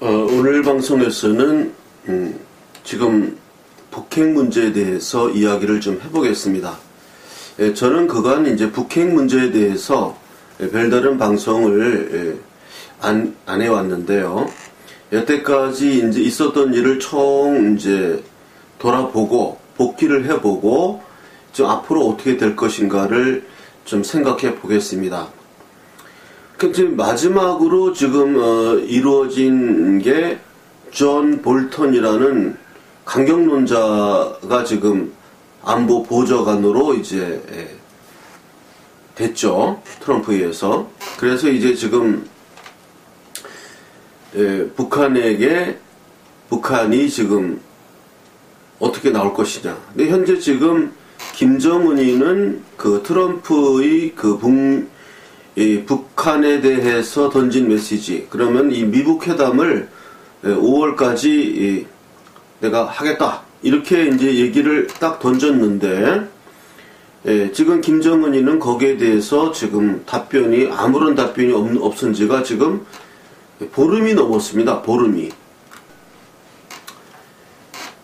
오늘 방송에서는 지금 북핵 문제에 대해서 이야기를 좀 해보겠습니다. 저는 그간 이제 북핵 문제에 대해서 별다른 방송을 안 해왔는데요. 여태까지 이제 있었던 일을 총 이제 돌아보고 복기를 해보고 좀 앞으로 어떻게 될 것인가를 좀 생각해 보겠습니다. 지금 마지막으로 지금 이루어진 게 존 볼턴이라는 강경론자가 지금 안보 보좌관으로 이제 됐죠. 트럼프에 의해서. 그래서 이제 지금 북한이 지금 어떻게 나올 것이냐. 근데 현재 지금 김정은이는 그 트럼프의 북한에 대해서 던진 메시지, 그러면 이 미북 회담을 5월까지 내가 하겠다, 이렇게 이제 얘기를 딱 던졌는데, 지금 김정은이는 거기에 대해서 지금 아무런 답변이 없은 지가 지금 보름이 넘었습니다.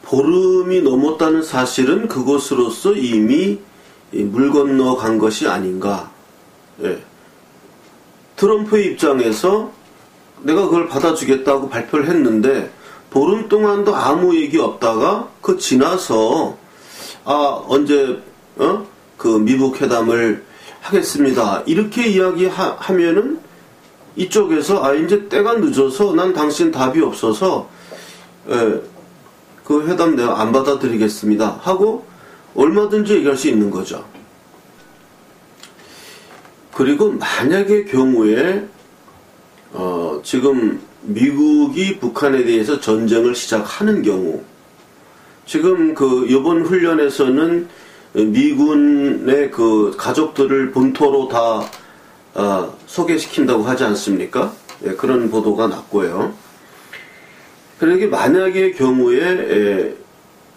보름이 넘었다는 사실은 그것으로서 이미 물 건너간 것이 아닌가. 트럼프의 입장에서 내가 그걸 받아주겠다고 발표를 했는데 보름 동안도 아무 얘기 없다가 그 지나서 언제 그 미북 회담을 하겠습니다, 이렇게 이야기하면은 이쪽에서 이제 때가 늦어서 난 당신 답이 없어서 그 회담 내가 안 받아들이겠습니다 하고 얼마든지 얘기할 수 있는 거죠. 그리고 만약의 경우에 지금 미국이 북한에 대해서 전쟁을 시작하는 경우, 지금 이번 훈련에서는 미군의 그 가족들을 본토로 다 소개시킨다고 하지 않습니까? 그런 보도가 났고요. 그러니까 만약의 경우에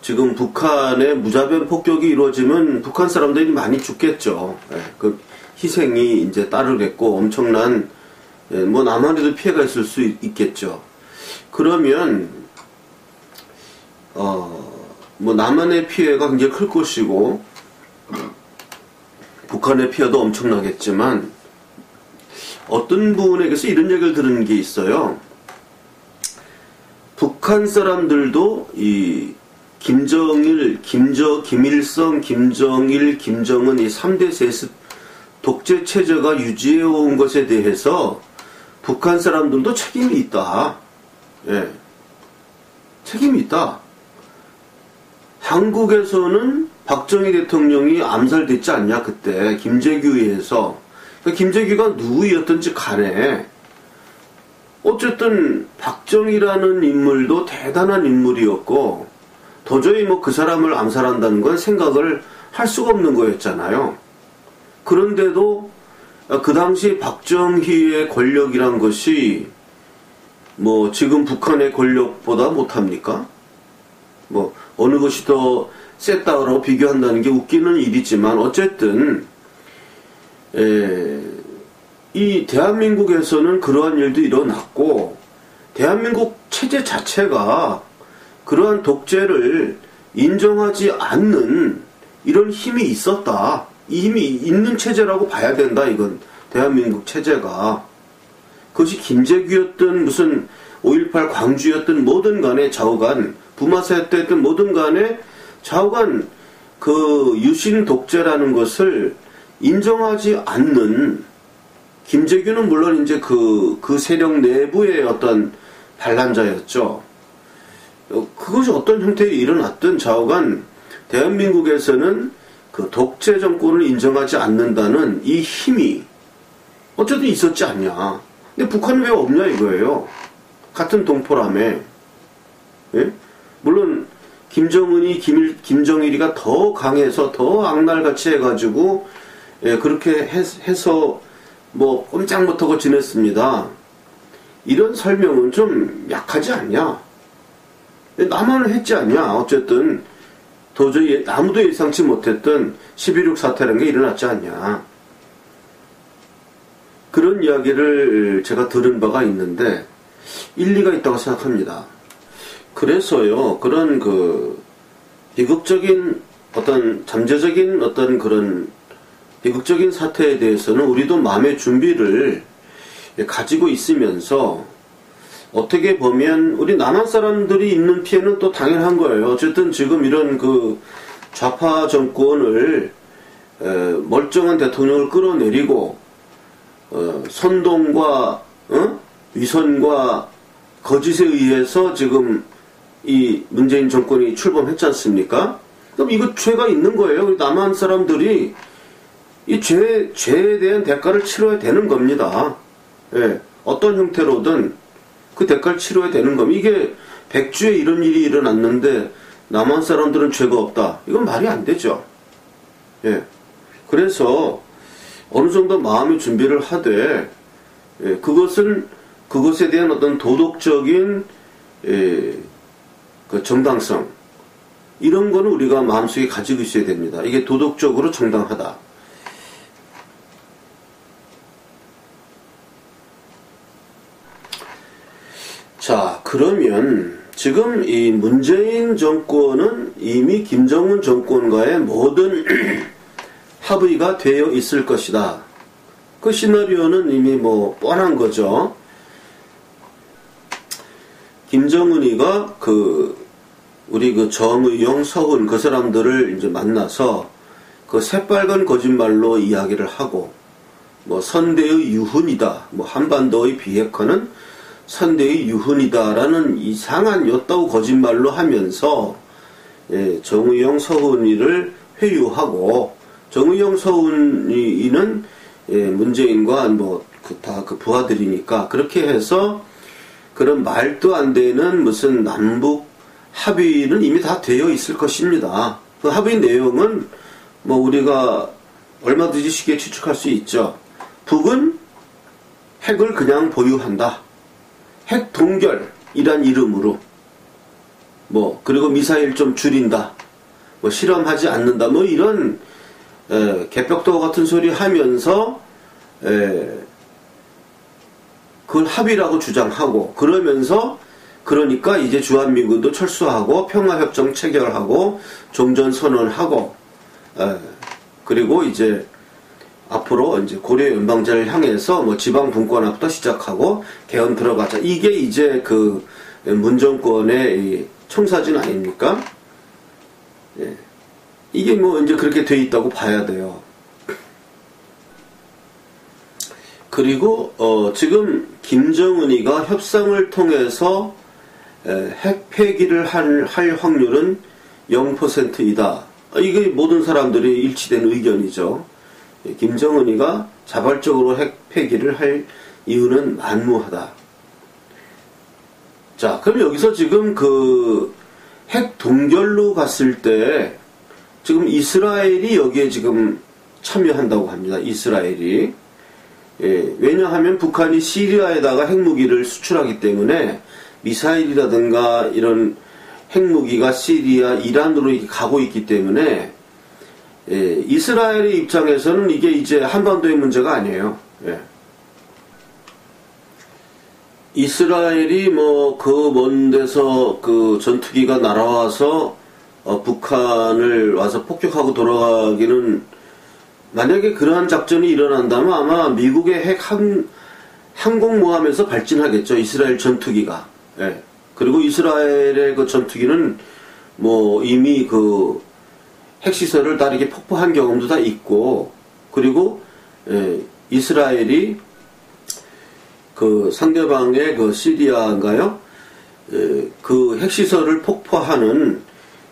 지금 북한의 무자비한 폭격이 이루어지면 북한 사람들이 많이 죽겠죠. 그 희생이 이제 따르겠고 엄청난 남한에도 피해가 있을 수 있겠죠. 그러면 남한의 피해가 굉장히 클 것이고 북한의 피해도 엄청나겠지만, 어떤 분에게서 이런 얘기를 들은 게 있어요. 북한 사람들도 이 김정일, 김일성, 김정일, 김정은 이 3대 세습 독재 체제가 유지해온 것에 대해서 북한 사람들도 책임이 있다. 책임이 있다. 한국에서는 박정희 대통령이 암살됐지 않냐, 그때 김재규에 의해서. 김재규가 누구였든지 간에 어쨌든 박정희라는 인물도 대단한 인물이었고 도저히 그 사람을 암살한다는 건 생각을 할 수가 없는 거였잖아요. 그런데도 그 당시 박정희의 권력이란 것이 지금 북한의 권력보다 못합니까? 어느 것이 더 셌다고 비교한다는 게 웃기는 일이지만, 어쨌든 이 대한민국에서는 그러한 일도 일어났고, 대한민국 체제 자체가 그러한 독재를 인정하지 않는 이런 힘이 있었다. 이 힘이 있는 체제라고 봐야 된다, 이건. 대한민국 체제가. 그것이 김재규였든 무슨 5.18 광주였든 뭐든 간에 좌우간, 부마사 때였든 뭐든 간에 좌우간 그 유신 독재라는 것을 인정하지 않는, 김재규는 물론 이제 그 세력 내부의 어떤 반란자였죠. 그것이 어떤 형태로 일어났든 좌우간 대한민국에서는 그 독재 정권을 인정하지 않는다는 이 힘이 어쨌든 있었지 않냐. 근데 북한은 왜 없냐 이거예요. 같은 동포라며. 물론 김정은이 김정일이가 더 강해서 더 악날같이 해가지고 그렇게 해서 꼼짝 못하고 지냈습니다. 이런 설명은 좀 약하지 않냐. 남한은 했지 않냐. 어쨌든 도저히 아무도 예상치 못했던 11.6 사태라는 게 일어났지 않냐. 그런 이야기를 제가 들은 바가 있는데, 일리가 있다고 생각합니다. 그래서요, 그런 비극적인 어떤 잠재적인 어떤 그런 비극적인 사태에 대해서는 우리도 마음의 준비를 가지고 있으면서, 어떻게 보면 우리 남한 사람들이 입는 피해는 또 당연한 거예요. 어쨌든 지금 이런 좌파 정권을 멀쩡한 대통령을 끌어내리고 선동과 위선과 거짓에 의해서 지금 이 문재인 정권이 출범했지 않습니까? 그럼 이거 죄가 있는 거예요. 우리 남한 사람들이 이 죄에 대한 대가를 치러야 되는 겁니다. 예, 어떤 형태로든 그 대가를 치러야 되는 겁니다. 이게 백주에 이런 일이 일어났는데 남한 사람들은 죄가 없다. 이건 말이 안 되죠. 예, 그래서 어느 정도 마음의 준비를 하되, 예, 그것에 대한 어떤 도덕적인 그 정당성, 이런 거는 우리가 마음속에 가지고 있어야 됩니다. 이게 도덕적으로 정당하다. 자, 그러면 지금 이 문재인 정권은 이미 김정은 정권과의 모든 합의가 되어 있을 것이다. 그 시나리오는 이미 뻔한 거죠. 김정은이가 우리 정의용, 서훈 그 사람들을 이제 만나서 새빨간 거짓말로 이야기를 하고, 선대의 유훈이다, 한반도의 비핵화는 선대의 유훈이다라는 이상한 요따우 거짓말로 하면서, 예, 정의용, 서훈이를 회유하고, 정의용, 서훈이는 문재인과 다 부하들이니까 그렇게 해서 그런 말도 안 되는 무슨 남북 합의는 이미 다 되어 있을 것입니다. 그 합의 내용은 우리가 얼마든지 쉽게 추측할 수 있죠. 북은 핵을 그냥 보유한다. 핵 동결이란 이름으로 그리고 미사일 좀 줄인다. 실험하지 않는다. 이런 개벽도 같은 소리 하면서 그걸 합의라고 주장하고, 그러니까 이제 주한미군도 철수하고 평화협정 체결하고 종전선언하고, 그리고 이제 앞으로 이제 고려 연방제를 향해서 지방 분권화부터 시작하고 개헌 들어가자. 이게 이제 문정권의 청사진 아닙니까? 예. 이게 이제 그렇게 돼 있다고 봐야 돼요. 그리고 지금 김정은이가 협상을 통해서 핵 폐기를 할 확률은 0%이다. 이게 모든 사람들이 일치된 의견이죠. 김정은이가 자발적으로 핵 폐기를 할 이유는 만무하다. 자, 그럼 여기서 지금 핵 동결로 갔을 때 지금 이스라엘이 여기에 지금 참여한다고 합니다. 이스라엘이. 예, 왜냐하면 북한이 시리아에다가 핵무기를 수출하기 때문에 미사일이라든가 이런 핵무기가 시리아, 이란으로 이렇게 가고 있기 때문에, 예, 이스라엘의 입장에서는 이게 이제 한반도의 문제가 아니에요. 예. 이스라엘이 먼 데서 전투기가 날아와서 북한을 와서 폭격하고 돌아가기는, 만약에 그러한 작전이 일어난다면 아마 미국의 항공모함에서 발진하겠죠. 이스라엘 전투기가. 예. 그리고 이스라엘의 전투기는 이미 핵시설을 다 이렇게 폭파한 경험도 다 있고, 그리고 이스라엘이 상대방의 시리아인가요? 그 핵시설을 폭파하는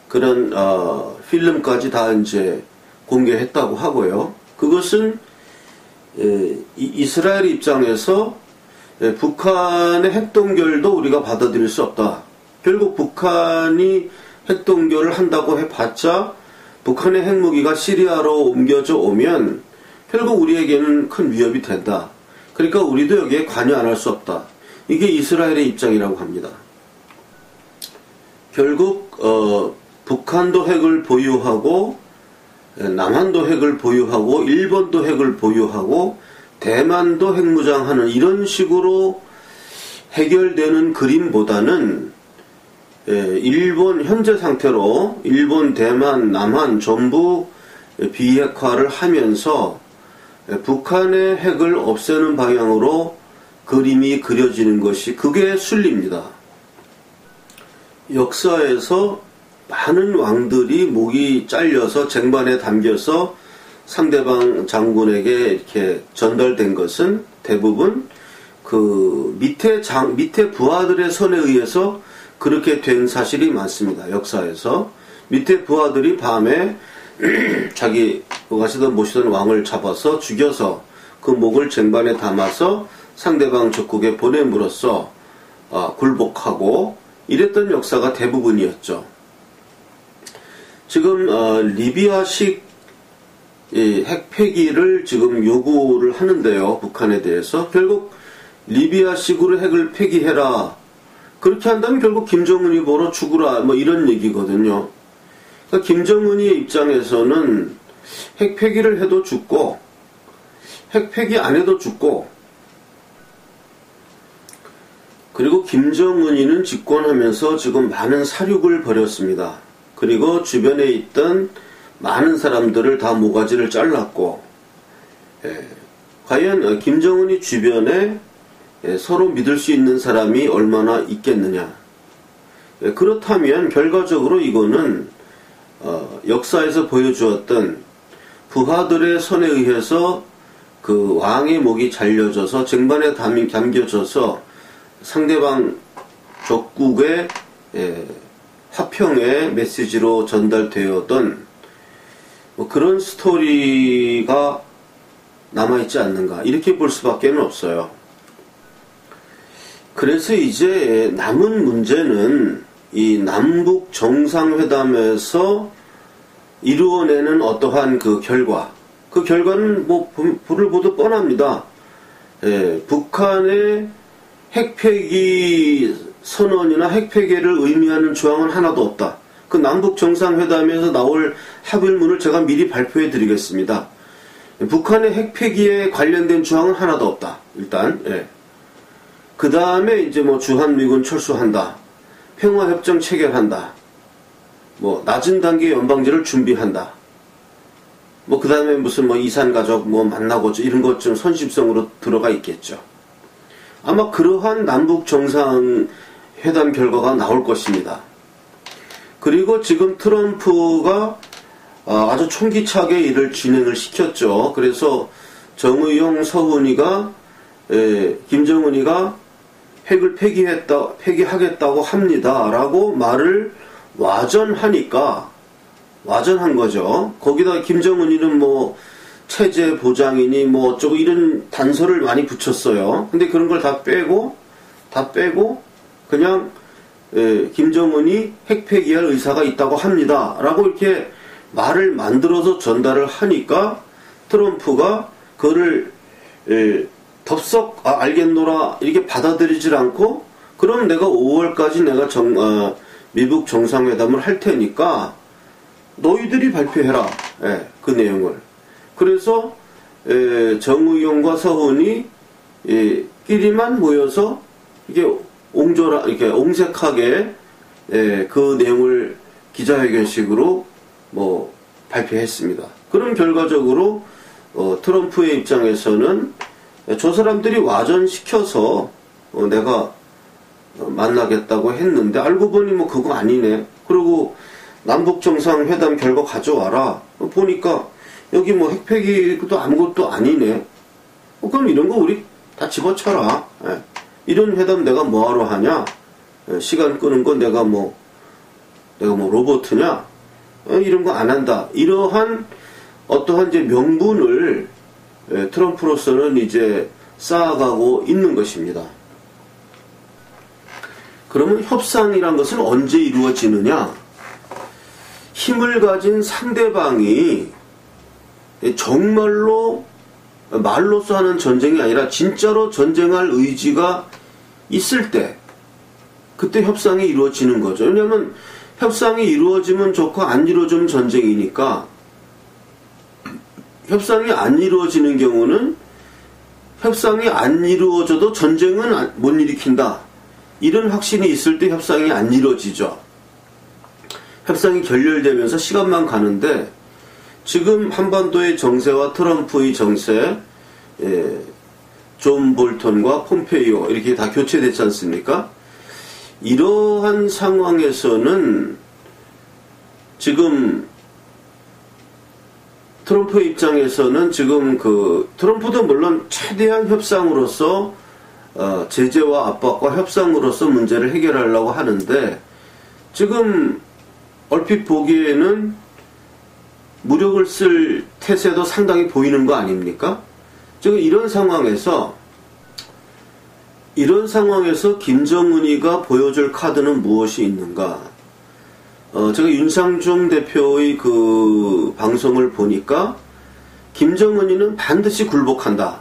그런 필름까지 다 이제 공개했다고 하고요. 그것은 이스라엘 입장에서 북한의 핵동결도 우리가 받아들일 수 없다. 결국 북한이 핵동결을 한다고 해봤자 북한의 핵무기가 시리아로 옮겨져 오면 결국 우리에게는 큰 위협이 된다. 그러니까 우리도 여기에 관여 안 할 수 없다. 이게 이스라엘의 입장이라고 합니다. 결국 북한도 핵을 보유하고, 남한도 핵을 보유하고, 일본도 핵을 보유하고, 대만도 핵무장하는 이런 식으로 해결되는 그림보다는 일본 현재 상태로 일본, 대만, 남한 전부 비핵화를 하면서 북한의 핵을 없애는 방향으로 그림이 그려지는 것이 그게 순리입니다. 역사에서 많은 왕들이 목이 잘려서 쟁반에 담겨서 상대방 장군에게 이렇게 전달된 것은 대부분 그 밑에 부하들의 선에 의해서 그렇게 된 사실이 많습니다. 역사에서 밑에 부하들이 밤에 자기 가시던 모시던 왕을 잡아서 죽여서 그 목을 쟁반에 담아서 상대방 적국에 보냄으로써 굴복하고 이랬던 역사가 대부분이었죠. 지금 리비아식 핵 폐기를 지금 요구를 하는데요. 북한에 대해서 결국 리비아식으로 핵을 폐기해라. 그렇게 한다면 결국 김정은이 뭐로 죽으라 뭐 이런 얘기거든요. 그러니까 김정은의 입장에서는 핵 폐기를 해도 죽고 핵 폐기 안 해도 죽고 그리고 김정은이는 집권하면서 지금 많은 사륙을 벌였습니다. 그리고 주변에 있던 많은 사람들을 다 모가지를 잘랐고 과연 김정은이 주변에 서로 믿을 수 있는 사람이 얼마나 있겠느냐. 그렇다면 결과적으로 이거는 역사에서 보여주었던 부하들의 선에 의해서 그 왕의 목이 잘려져서 쟁반에 담겨져서 상대방 적국의 화평의 메시지로 전달되었던 뭐 그런 스토리가 남아있지 않는가 이렇게 볼 수밖에 없어요. 그래서 이제 남은 문제는 이 남북 정상회담에서 이루어내는 어떠한 그 결과는 뭐 불을 보듯 뻔합니다. 북한의 핵폐기 선언이나 핵폐기를 의미하는 조항은 하나도 없다. 그 남북 정상회담에서 나올 합의문을 제가 미리 발표해 드리겠습니다. 북한의 핵폐기에 관련된 조항은 하나도 없다. 일단 그 다음에 이제 뭐 주한미군 철수한다. 평화협정 체결한다. 뭐 낮은 단계 연방제를 준비한다. 뭐 그 다음에 무슨 뭐 이산가족 뭐 만나고 이런 것 좀 선심성으로 들어가 있겠죠. 아마 그러한 남북 정상회담 결과가 나올 것입니다. 그리고 지금 트럼프가 아주 총기차게 이를 진행을 시켰죠. 그래서 정의용 서훈이가 김정은이가 핵을 폐기하겠다고 합니다. 라고 말을 와전한 거죠. 거기다 김정은이는 뭐 체제 보장이니 뭐 어쩌고 이런 단서를 많이 붙였어요. 근데 그런 걸 다 빼고 그냥 김정은이 핵 폐기할 의사가 있다고 합니다. 라고 이렇게 말을 만들어서 전달을 하니까 트럼프가 그거를 덥석 알겠노라 이렇게 받아들이질 않고 그럼 내가 5월까지 내가 미북 정상회담을 할 테니까 너희들이 발표해라. 그 내용을. 그래서 정의용과 서훈이 끼리만 모여서 이게 이렇게 옹색하게 그 내용을 기자회견식으로 뭐 발표했습니다. 그럼 결과적으로 트럼프의 입장에서는 저 사람들이 와전시켜서 내가 만나겠다고 했는데 알고 보니 뭐 그거 아니네. 그리고 남북정상회담 결과 가져와라. 보니까 여기 뭐 핵폐기도 아무것도 아니네. 그럼 이런 거 우리 다 집어쳐라. 이런 회담 내가 뭐하러 하냐? 시간 끄는 건 내가 뭐 로봇이냐? 이런 거 안 한다. 이러한 어떠한 이제 명분을 트럼프로서는 이제 쌓아가고 있는 것입니다. 그러면 협상이란 것은 언제 이루어지느냐? 힘을 가진 상대방이 정말로 말로써 하는 전쟁이 아니라 진짜로 전쟁할 의지가 있을 때 그때 협상이 이루어지는 거죠. 왜냐하면 협상이 이루어지면 좋고 안 이루어지면 전쟁이니까 협상이 안 이루어지는 경우는 협상이 안 이루어져도 전쟁은 못 일으킨다. 이런 확신이 있을 때 협상이 안 이루어지죠. 협상이 결렬되면서 시간만 가는데 지금 한반도의 정세와 트럼프의 정세, 존 볼턴과 폼페이오 이렇게 다 교체됐지 않습니까? 이러한 상황에서는 지금 트럼프 입장에서는 지금 트럼프도 물론 최대한 협상으로서 제재와 압박과 협상으로서 문제를 해결하려고 하는데 지금 얼핏 보기에는 무력을 쓸 태세도 상당히 보이는 거 아닙니까? 지금 이런 상황에서 김정은이가 보여줄 카드는 무엇이 있는가? 제가 윤상중 대표의 그 방송을 보니까 김정은이는 반드시 굴복한다.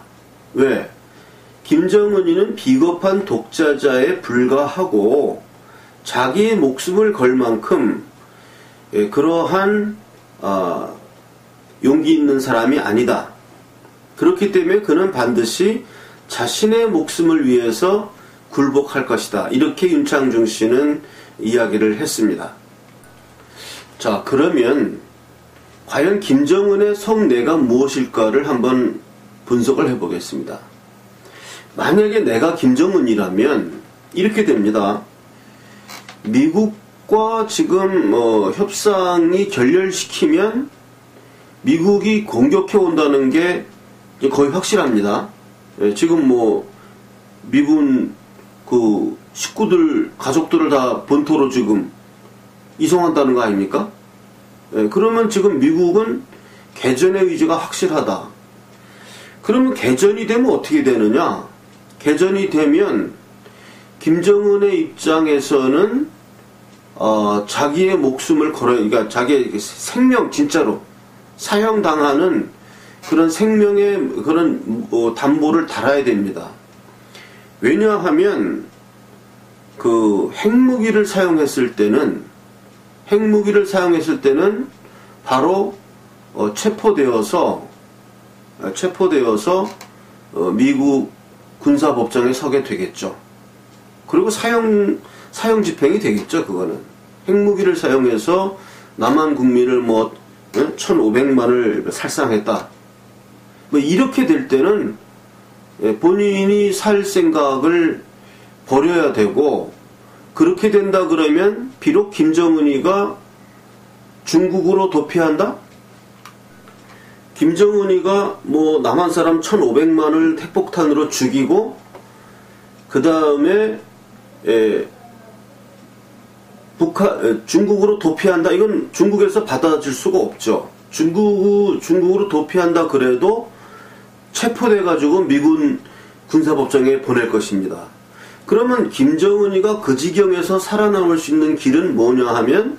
왜? 김정은이는 비겁한 독자자에 불과하고 자기의 목숨을 걸 만큼 그러한 용기 있는 사람이 아니다. 그렇기 때문에 그는 반드시 자신의 목숨을 위해서 굴복할 것이다. 이렇게 윤창중 씨는 이야기를 했습니다. 자, 그러면 과연 김정은의 속내가 무엇일까를 한번 분석을 해보겠습니다. 만약에 내가 김정은이라면 이렇게 됩니다. 미국과 지금 협상이 결렬시키면 미국이 공격해 온다는 게 거의 확실합니다. 지금 미군 그 식구들, 가족들을 다 본토로 지금 이송한다는 거 아닙니까? 그러면 지금 미국은 개전의 의지가 확실하다. 그러면 개전이 되면 어떻게 되느냐? 개전이 되면 김정은의 입장에서는 자기의 목숨을 그러니까 자기의 생명 진짜로 사형당하는 그런 생명의 그런 담보를 달아야 됩니다. 왜냐하면 그 핵무기를 사용했을 때는 바로 체포되어서 미국 군사법정에 서게 되겠죠. 그리고 사형 집행이 되겠죠. 그거는 핵무기를 사용해서 남한 국민을 1,500만을 살상했다. 이렇게 될 때는 본인이 살 생각을 버려야 되고, 그렇게 된다 그러면 비록 김정은이가 중국으로 도피한다? 김정은이가 남한 사람 1,500만을 핵폭탄으로 죽이고 그 다음에 중국으로 도피한다. 이건 중국에서 받아줄 수가 없죠. 중국으로 도피한다 그래도 체포돼가지고 미군 군사법정에 보낼 것입니다. 그러면 김정은이가 그 지경에서 살아남을 수 있는 길은 뭐냐 하면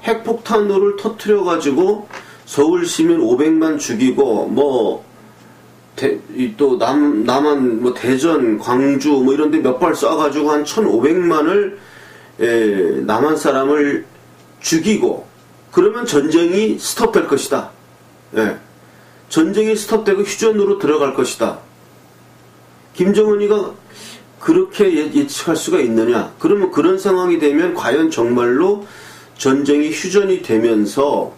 핵폭탄으로 터뜨려가지고 서울 시민 500만 죽이고 또 남한 대전, 광주 이런데 몇 발 쏴가지고 한 1,500만을 남한 사람을 죽이고 그러면 전쟁이 스톱될 것이다. 전쟁이 스톱되고 휴전으로 들어갈 것이다. 김정은이가 그렇게 예측할 수가 있느냐? 그러면 그런 상황이 되면 과연 정말로 전쟁이 휴전이 되면서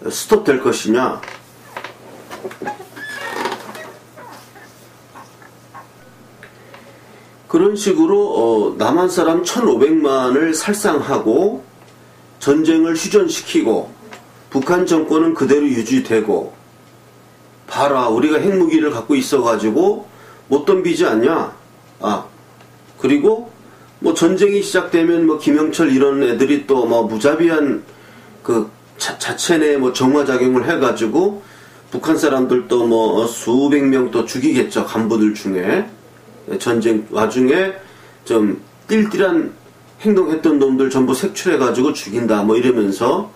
스톱될 것이냐? 그런 식으로 남한 사람 1,500만을 살상하고 전쟁을 휴전시키고 북한 정권은 그대로 유지되고, 봐라 우리가 핵무기를 갖고 있어가지고 못 덤비지 않냐? 그리고 전쟁이 시작되면 김영철 이런 애들이 또 무자비한 그 자체 내 정화작용을 해가지고 북한 사람들도 수백 명 또 죽이겠죠. 간부들 중에. 전쟁 와중에 좀 띨띨한 행동했던 놈들 전부 색출해가지고 죽인다 이러면서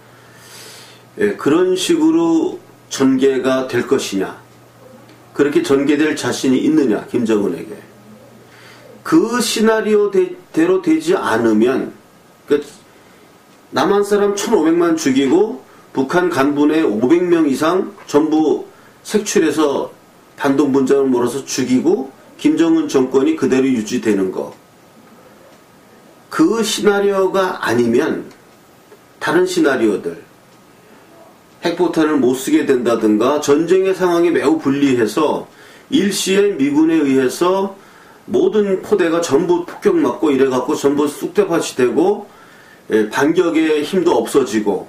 그런 식으로 전개가 될 것이냐, 그렇게 전개될 자신이 있느냐 김정은에게. 그 시나리오대로 되지 않으면 남한 사람 1,500만 죽이고 북한 간부 내 500명 이상 전부 색출해서 반동분자를 몰아서 죽이고 김정은 정권이 그대로 유지되는 거. 그 시나리오가 아니면 다른 시나리오들, 핵폭탄을 못 쓰게 된다든가 전쟁의 상황이 매우 불리해서 일시에 미군에 의해서 모든 포대가 전부 폭격 맞고 이래갖고 전부 쑥대밭이 되고 반격의 힘도 없어지고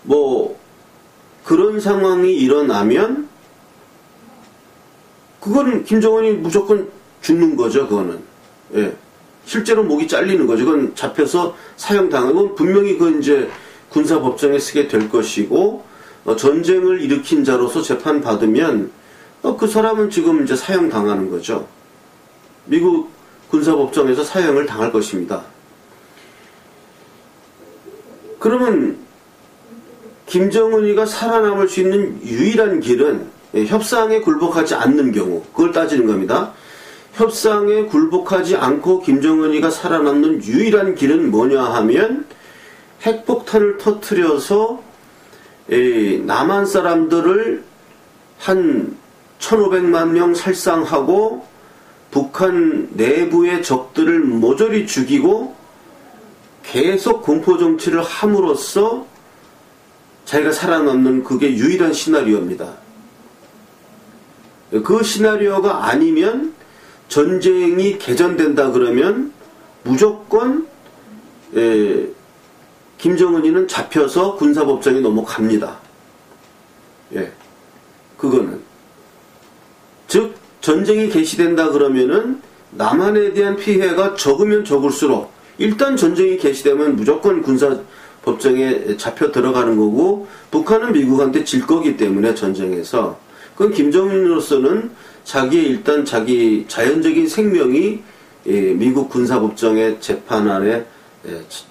뭐 그런 상황이 일어나면 그건 김정은이 무조건 죽는 거죠. 그거는 실제로 목이 잘리는 거죠. 그건 잡혀서 사형당하고 분명히 그 이제 군사법정에 쓰게 될 것이고 전쟁을 일으킨 자로서 재판받으면 그 사람은 지금 이제 사형당하는 거죠. 미국 군사법정에서 사형을 당할 것입니다. 그러면 김정은이가 살아남을 수 있는 유일한 길은 협상에 굴복하지 않는 경우, 그걸 따지는 겁니다. 협상에 굴복하지 않고 김정은이가 살아남는 유일한 길은 뭐냐 하면 핵폭탄을 터뜨려서 남한 사람들을 한 1500만 명 살상하고 북한 내부의 적들을 모조리 죽이고 계속 공포정치를 함으로써 자기가 살아남는 그게 유일한 시나리오입니다. 그 시나리오가 아니면 전쟁이 개전된다 그러면 무조건 김정은이는 잡혀서 군사법정에 넘어갑니다. 그거는. 즉 전쟁이 개시된다 그러면은 남한에 대한 피해가 적으면 적을수록 일단 전쟁이 개시되면 무조건 군사법정에 잡혀 들어가는 거고 북한은 미국한테 질 거기 때문에 전쟁에서 그건 김정은으로서는 일단 자기 자연적인 생명이 미국 군사법정의 재판 안에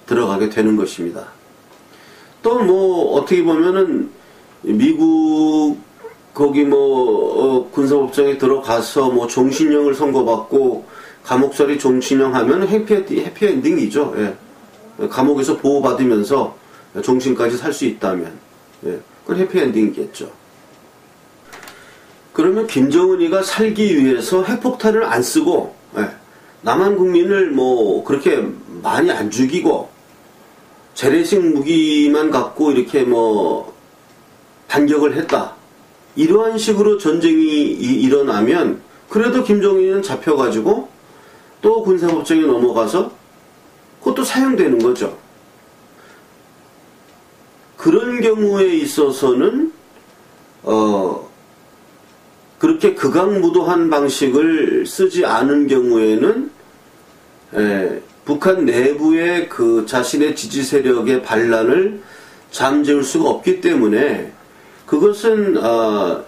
들어가게 되는 것입니다. 또 뭐 어떻게 보면은 미국 거기 군사법정에 들어가서 뭐 종신형을 선고받고 감옥살이 종신형 하면 해피엔딩이죠. 감옥에서 보호받으면서 종신까지 살 수 있다면 그건 해피엔딩이겠죠. 그러면 김정은이가 살기 위해서 핵폭탄을 안 쓰고 남한 국민을 뭐 그렇게 많이 안 죽이고 재래식 무기만 갖고 이렇게 뭐 반격을 했다. 이러한 식으로 전쟁이 일어나면 그래도 김정은이는 잡혀가지고 또 군사법정에 넘어가서 그것도 사형되는 거죠. 그런 경우에 있어서는 그렇게 극악무도한 방식을 쓰지 않은 경우에는 북한 내부의 그 자신의 지지 세력의 반란을 잠재울 수가 없기 때문에 그것은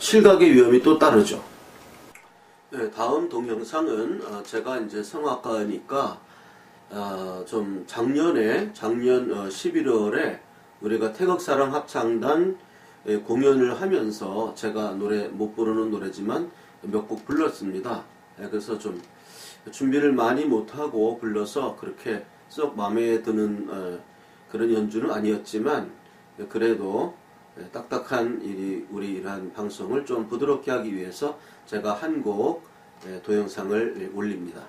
실각의 위험이 또 따르죠. 다음 동영상은 제가 이제 성악가니까 좀 작년 11월에 우리가 태극사랑 합창단 공연을 하면서 제가 노래 못 부르는 노래지만 몇 곡 불렀습니다. 그래서 좀 준비를 많이 못하고 불러서 그렇게 썩 마음에 드는 그런 연주는 아니었지만 그래도 딱딱한 우리 이러한 방송을 좀 부드럽게 하기 위해서 제가 한 곡 동영상을 올립니다.